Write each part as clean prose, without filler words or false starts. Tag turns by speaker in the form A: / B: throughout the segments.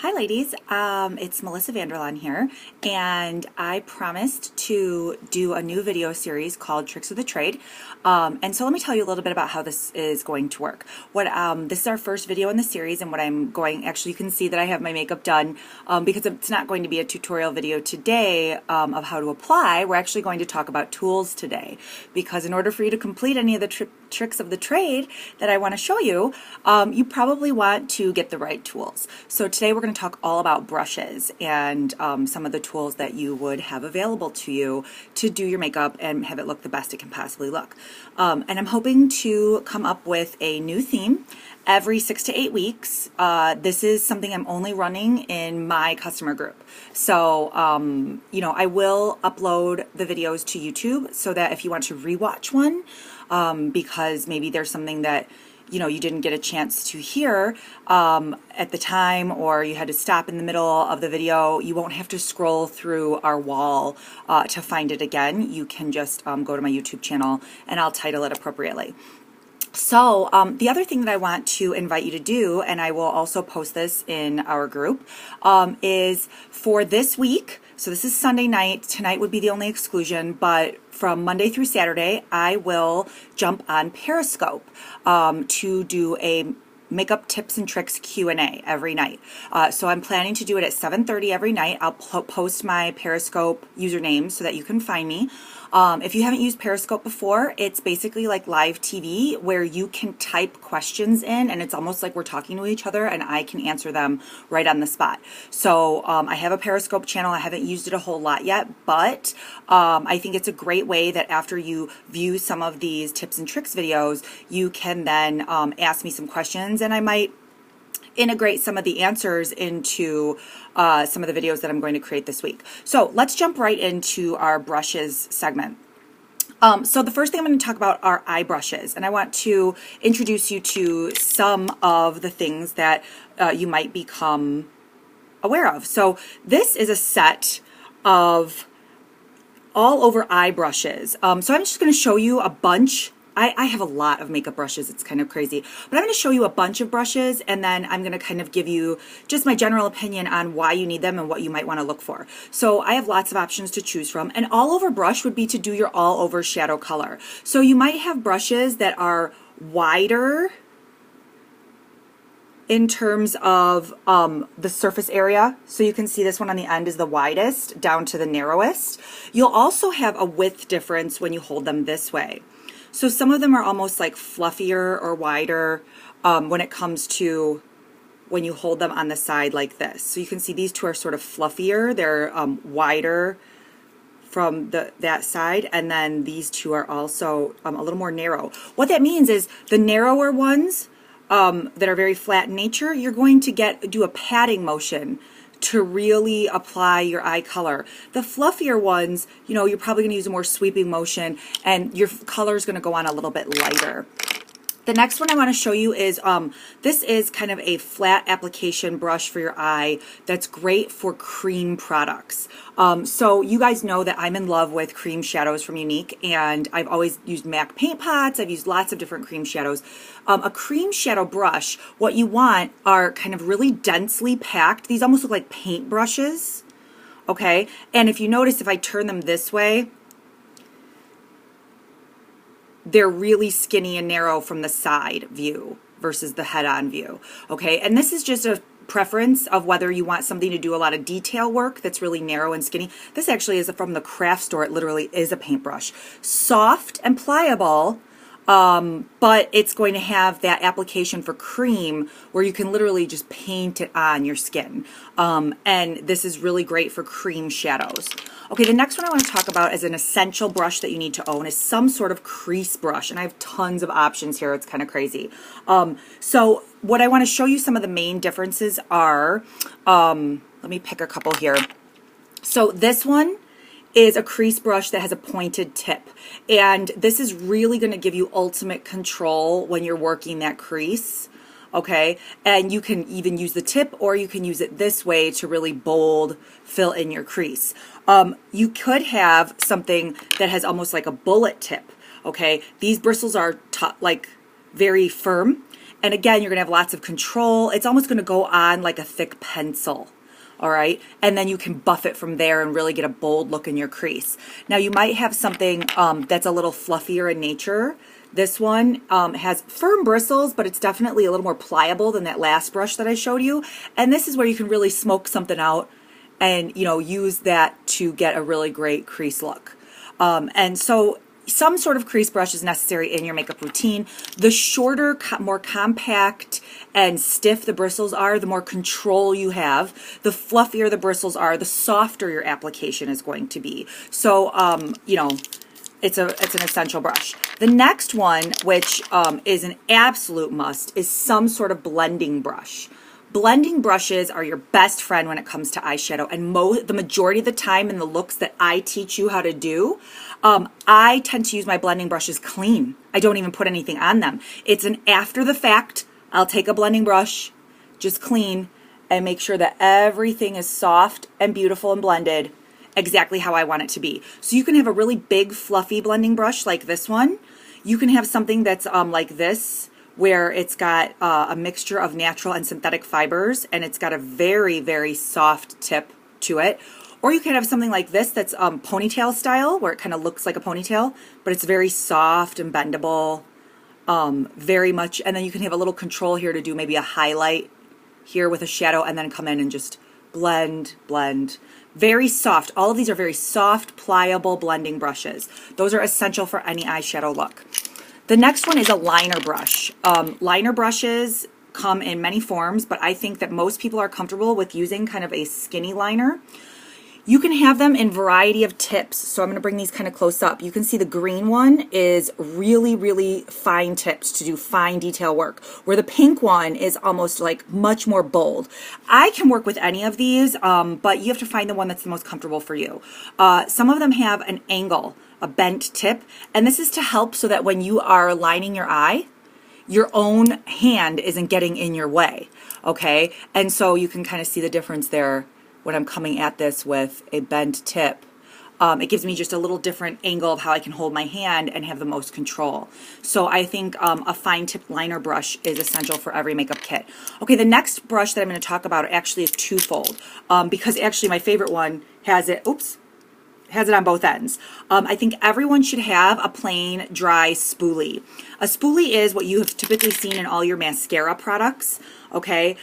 A: Hi ladies, it's Melissa Vanderlaan here, and I promised to do a new video series called Tricks of the Trade. And so let me tell you a little bit about how this is going to work. This is our first video in the series, and what I'm going, actually you can see that I have my makeup done because it's not going to be a tutorial video today of how to apply. We're actually going to talk about tools today, because in order for you to complete any of the tricks of the trade that I want to show you, you probably want to get the right tools. So today we're going to talk all about brushes and some of the tools that you would have available to you to do your makeup and have it look the best it can possibly look. And I'm hoping to come up with a new theme every 6 to 8 weeks. This is something I'm only running in my customer group. So, I will upload the videos to YouTube so that if you want to rewatch one, because maybe there's something that you didn't get a chance to hear at the time, or you had to stop in the middle of the video, you won't have to scroll through our wall to find it again. You can just go to my YouTube channel and I'll title it appropriately. So the other thing that I want to invite you to do, and I will also post this in our group, is for this week. So this is Sunday night. Tonight would be the only exclusion, but from Monday through Saturday, I will jump on Periscope to do a makeup tips and tricks Q&A every night. So I'm planning to do it at 7:30 every night. I'll post my Periscope username so that you can find me. If you haven't used Periscope before, it's basically like live TV where you can type questions in, and it's almost like we're talking to each other and I can answer them right on the spot. So I have a Periscope channel. I haven't used it a whole lot yet, but I think it's a great way that after you view some of these tips and tricks videos, you can then ask me some questions, and I might integrate some of the answers into some of the videos that I'm going to create this week. So let's jump right into our brushes segment. So the first thing I'm going to talk about are eye brushes, and I want to introduce you to some of the things that you might become aware of. So this is a set of all over eye brushes. So I'm just going to show you a bunch. I have a lot of makeup brushes. It's kind of crazy. But I'm going to show you a bunch of brushes, and then I'm going to kind of give you just my general opinion on why you need them and what you might want to look for. So I have lots of options to choose from. An all-over brush would be to do your all-over shadow color. So you might have brushes that are wider in terms of the surface area. So you can see this one on the end is the widest down to the narrowest. You'll also have a width difference when you hold them this way. So some of them are almost like fluffier or wider when it comes to when you hold them on the side like this. So you can see these two are sort of fluffier. They're wider from that side, and then these two are also a little more narrow. What that means is the narrower ones that are very flat in nature, you're going to do a patting motion to really apply your eye color. The fluffier ones, you're probably going to use a more sweeping motion, and your color is going to go on a little bit lighter. The next one I want to show you is, this is kind of a flat application brush for your eye that's great for cream products. So you guys know that I'm in love with cream shadows from Unique, and I've always used MAC paint pots. I've used lots of different cream shadows. A cream shadow brush, what you want are kind of really densely packed. These almost look like paint brushes, okay? And if you notice, if I turn them this way, they're really skinny and narrow from the side view versus the head-on view, okay? And this is just a preference of whether you want something to do a lot of detail work that's really narrow and skinny. This actually is from the craft store. It literally is a paintbrush. Soft and pliable, but it's going to have that application for cream where you can literally just paint it on your skin. And this is really great for cream shadows. Okay, the next one I want to talk about as an essential brush that you need to own is some sort of crease brush. And I have tons of options here. It's kind of crazy. So what I want to show you, some of the main differences are, let me pick a couple here. So this one is a crease brush that has a pointed tip. And this is really going to give you ultimate control when you're working that crease. Okay, and you can even use the tip, or you can use it this way to really bold fill in your crease. You could have something that has almost like a bullet tip. Okay, these bristles are like very firm, And again, you're going to have lots of control. It's almost going to go on like a thick pencil. All right. And then you can buff it from there and really get a bold look in your crease. Now you might have something that's a little fluffier in nature. This one has firm bristles, but it's definitely a little more pliable than that last brush that I showed you. And this is where you can really smoke something out and, you know, use that to get a really great crease look. And so some sort of crease brush is necessary in your makeup routine. The shorter, more compact and stiff the bristles are, the more control you have. The fluffier the bristles are, the softer your application is going to be. So, you know, it's an essential brush. The next one, which is an absolute must, is some sort of blending brush. Blending brushes are your best friend when it comes to eyeshadow, and the majority of the time in the looks that I teach you how to do, I tend to use my blending brushes clean. I don't even put anything on them. It's an after the fact. I'll take a blending brush, just clean, and make sure that everything is soft and beautiful and blended exactly how I want it to be. So you can have a really big fluffy blending brush like this one. You can have something that's like this, where it's got a mixture of natural and synthetic fibers, and it's got a very, very soft tip to it. Or you can have something like this that's ponytail style, where it kind of looks like a ponytail, but it's very soft and bendable, very much. And then you can have a little control here to do maybe a highlight here with a shadow, and then come in and just blend, blend. Very soft. All of these are very soft, pliable blending brushes. Those are essential for any eyeshadow look. The next one is a liner brush. Liner brushes come in many forms, but I think that most people are comfortable with using kind of a skinny liner. You can have them in variety of tips. So I'm going to bring these kind of close up. You can see the green one is really, really fine tips to do fine detail work, where the pink one is almost like much more bold. I can work with any of these, but you have to find the one that's the most comfortable for you. Some of them have an angle, a bent tip, and this is to help so that when you are lining your eye, your own hand isn't getting in your way, okay? And so you can kind of see the difference there when I'm coming at this with a bent tip. It gives me just a little different angle of how I can hold my hand and have the most control. So I think a fine tip liner brush is essential for every makeup kit. Okay, the next brush that I'm going to talk about actually is twofold, because actually my favorite one has it, has it on both ends. I think everyone should have a plain dry spoolie. A spoolie is what you have typically seen in all your mascara products, okay?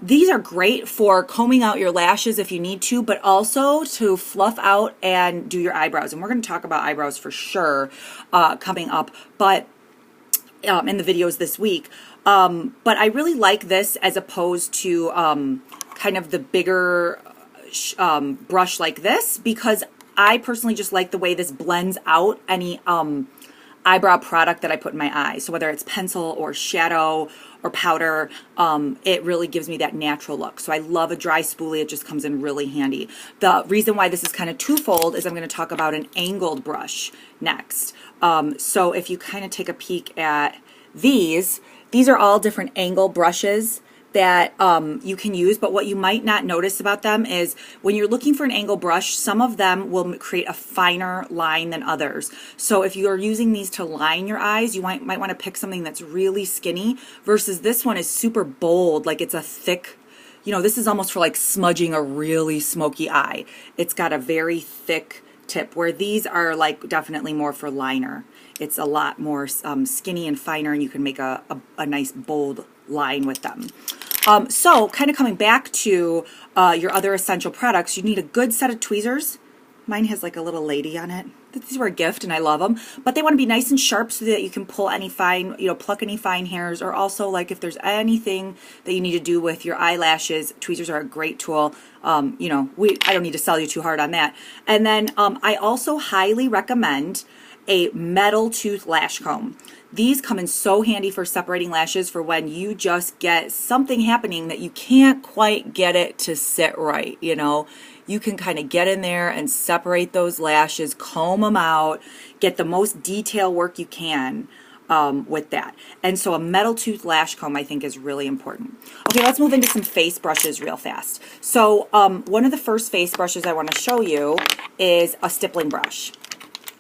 A: These are great for combing out your lashes if you need to, but also to fluff out and do your eyebrows. And we're going to talk about eyebrows for sure coming up, but in the videos this week. But I really like this as opposed to kind of the bigger brush like this, because I personally just like the way this blends out any eyebrow product that I put in my eye. So whether it's pencil or shadow or powder, it really gives me that natural look. So I love a dry spoolie. It just comes in really handy. The reason why this is kind of twofold is I'm going to talk about an angled brush next. So if you kind of take a peek at these are all different angle brushes that you can use, but what you might not notice about them is when you're looking for an angle brush, some of them will create a finer line than others. So if you are using these to line your eyes, you might want to pick something that's really skinny, versus this one is super bold, like it's a thick, you know, this is almost for like smudging a really smoky eye. It's got a very thick tip, where these are like definitely more for liner. It's a lot more skinny and finer, and you can make a nice bold line with them. So kind of coming back to your other essential products, you need a good set of tweezers. Mine has like a little lady on it. These were a gift and I love them, but they want to be nice and sharp so that you can pull any fine, you know, pluck any fine hairs, or also like if there's anything that you need to do with your eyelashes, tweezers are a great tool. You know, I don't need to sell you too hard on that. And then I also highly recommend a metal tooth lash comb. These come in so handy for separating lashes for when you just get something happening that you can't quite get it to sit right, you know. You can kind of get in there and separate those lashes, comb them out, get the most detail work you can with that. And so a metal tooth lash comb I think is really important. Okay, let's move into some face brushes real fast. So one of the first face brushes I want to show you is a stippling brush.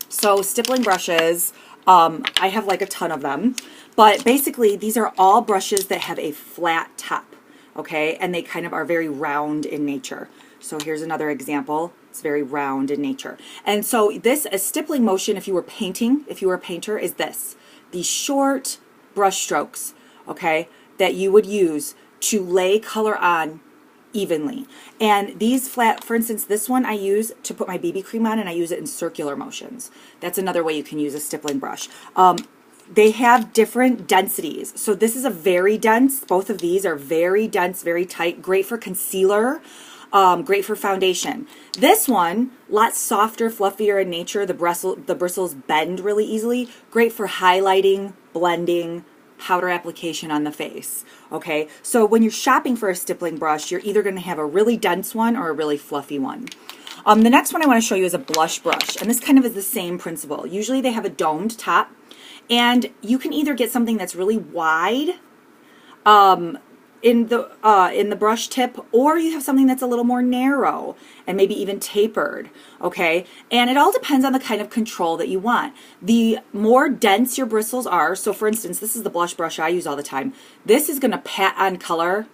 A: So stippling brushes I have like a ton of them. But basically, these are all brushes that have a flat top, okay? And they kind of are very round in nature. So here's another example. It's very round in nature. And so this, a stippling motion, if you were painting, if you were a painter, is this. These short brush strokes, okay, that you would use to lay color on evenly. And these flat, for instance, this one I use to put my BB cream on, and I use it in circular motions. That's another way you can use a stippling brush. They have different densities. So this is a very dense, both of these are very dense, very tight, great for concealer, great for foundation. This one, lots softer, fluffier in nature. The bristles bend really easily. Great for highlighting, blending, powder application on the face. Okay, so when you're shopping for a stippling brush, you're either going to have a really dense one or a really fluffy one. The next one I want to show you is a blush brush, and this kind of is the same principle. Usually they have a domed top, and you can either get something that's really wide in the brush tip, or you have something that's a little more narrow and maybe even tapered, okay? And it all depends on the kind of control that you want. The more dense your bristles are, so for instance, this is the blush brush I use all the time. This is gonna pat on color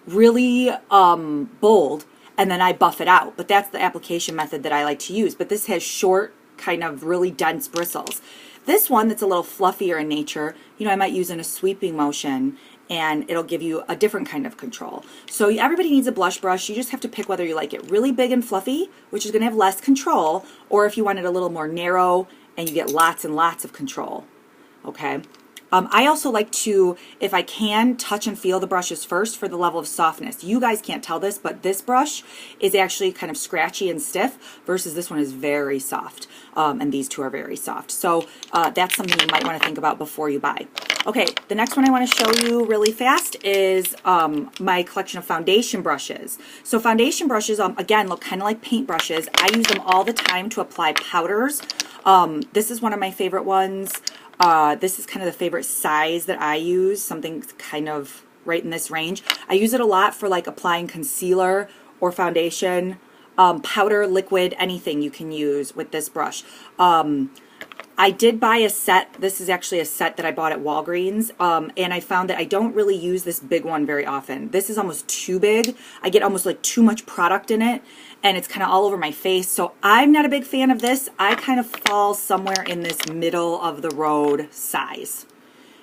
A: really bold, and then I buff it out. But that's the application method that I like to use. But this has short, kind of really dense bristles. This one that's a little fluffier in nature, you know, I might use in a sweeping motion, and it'll give you a different kind of control. So everybody needs a blush brush. You just have to pick whether you like it really big and fluffy, which is going to have less control, or if you want it a little more narrow and you get lots and lots of control. Okay. I also like to, if I can, touch and feel the brushes first for the level of softness. You guys can't tell this, but this brush is actually kind of scratchy and stiff versus this one is very soft. And these two are very soft. So that's something you might want to think about before you buy. Okay, the next one I want to show you really fast is my collection of foundation brushes. So foundation brushes, again, look kind of like paint brushes. I use them all the time to apply powders. This is one of my favorite ones. This is kind of the favorite size that I use, something kind of right in this range. I use it a lot for like applying concealer or foundation, powder, liquid, anything you can use with this brush. I did buy a set. This is actually a set that I bought at Walgreens, and I found that I don't really use this big one very often. This is almost too big. I get almost like too much product in it, and it's kind of all over my face. So I'm not a big fan of this. I kind of fall somewhere in this middle of the road size.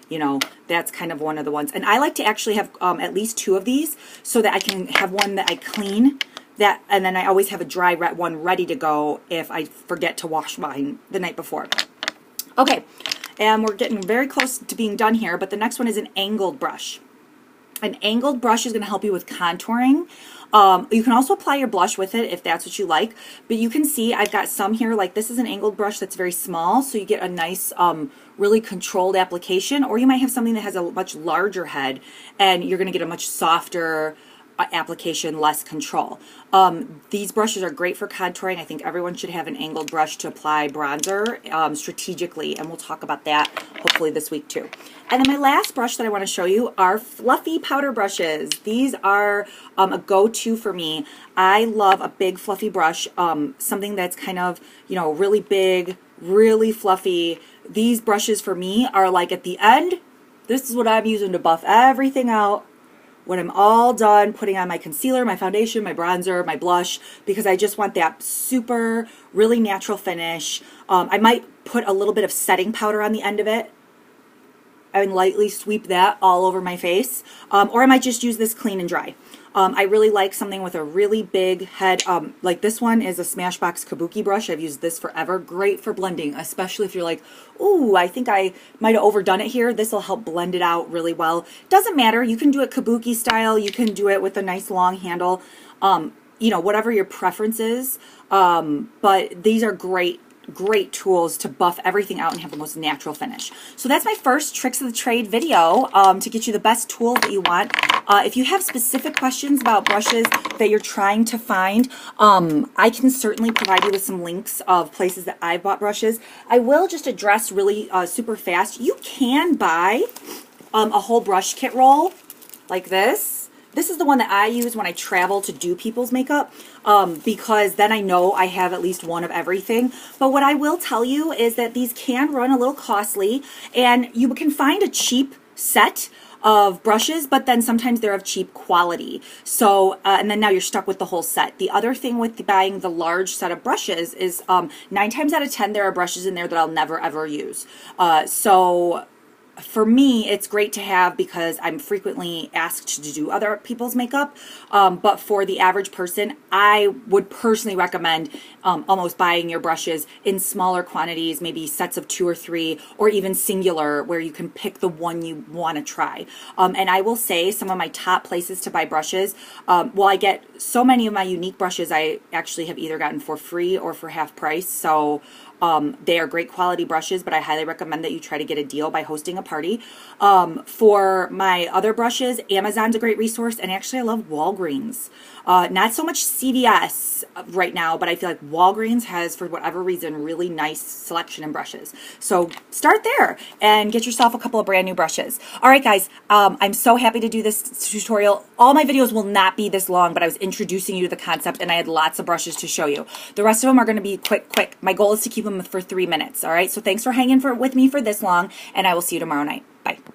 A: You know, that's kind of one of the ones. And I like to actually have at least two of these so that I can have one that I clean, and then I always have a dry one ready to go if I forget to wash mine the night before. Okay, and we're getting very close to being done here, but the next one is an angled brush. An angled brush is going to help you with contouring. You can also apply your blush with it if that's what you like, but you can see I've got some here, like this is an angled brush that's very small, so you get a nice, really controlled application, or you might have something that has a much larger head, and you're going to get a much softer application, less control. These brushes are great for contouring. I think everyone should have an angled brush to apply bronzer strategically, and we'll talk about that hopefully this week too. And then my last brush that I want to show you are fluffy powder brushes. These are a go-to for me. I love a big fluffy brush, something that's kind of, you know, really big, really fluffy. These brushes for me are like at the end, this is what I'm using to buff everything out when I'm all done putting on my concealer, my foundation, my bronzer, my blush, because I just want that super, really natural finish. I might put a little bit of setting powder on the end of it and lightly sweep that all over my face. Or I might just use this clean and dry. I really like something with a really big head. Like this one is a Smashbox Kabuki brush. I've used this forever. Great for blending, especially if you're like, ooh, I think I might have overdone it here. This will help blend it out really well. Doesn't matter. You can do it Kabuki style. You can do it with a nice long handle. You know, whatever your preference is. But these are great tools to buff everything out and have the most natural finish. So that's my first Tricks of the Trade video to get you the best tools that you want. If you have specific questions about brushes that you're trying to find, I can certainly provide you with some links of places that I've bought brushes. I will just address really super fast. You can buy a whole brush kit roll like this. this is the one that I use when I travel to do people's makeup, because then I know I have at least one of everything. But what I will tell you is that these can run a little costly, and you can find a cheap set of brushes, but then sometimes they're of cheap quality. So, and then now you're stuck with the whole set. The other thing with buying the large set of brushes is 9 times out of 10 there are brushes in there that I'll never ever use. So for me, it's great to have because I'm frequently asked to do other people's makeup. But for the average person, I would personally recommend almost buying your brushes in smaller quantities, maybe sets of 2 or 3, or even singular, where you can pick the one you want to try. And I will say some of my top places to buy brushes, well, I get so many of my unique brushes I actually have either gotten for free or for half price. So they are great quality brushes, but I highly recommend that you try to get a deal by hosting a party. For my other brushes, Amazon's a great resource, and actually I love Walgreens. Not so much CVS right now, but I feel like Walgreens has, for whatever reason, really nice selection in brushes. So start there and get yourself a couple of brand new brushes. All right, guys, I'm so happy to do this tutorial. All my videos will not be this long, but I was introducing you to the concept, and I had lots of brushes to show you. The rest of them are going to be quick. My goal is to keep them for 3 minutes. All right, so thanks for hanging with me for this long, and I will see you tomorrow night. Bye.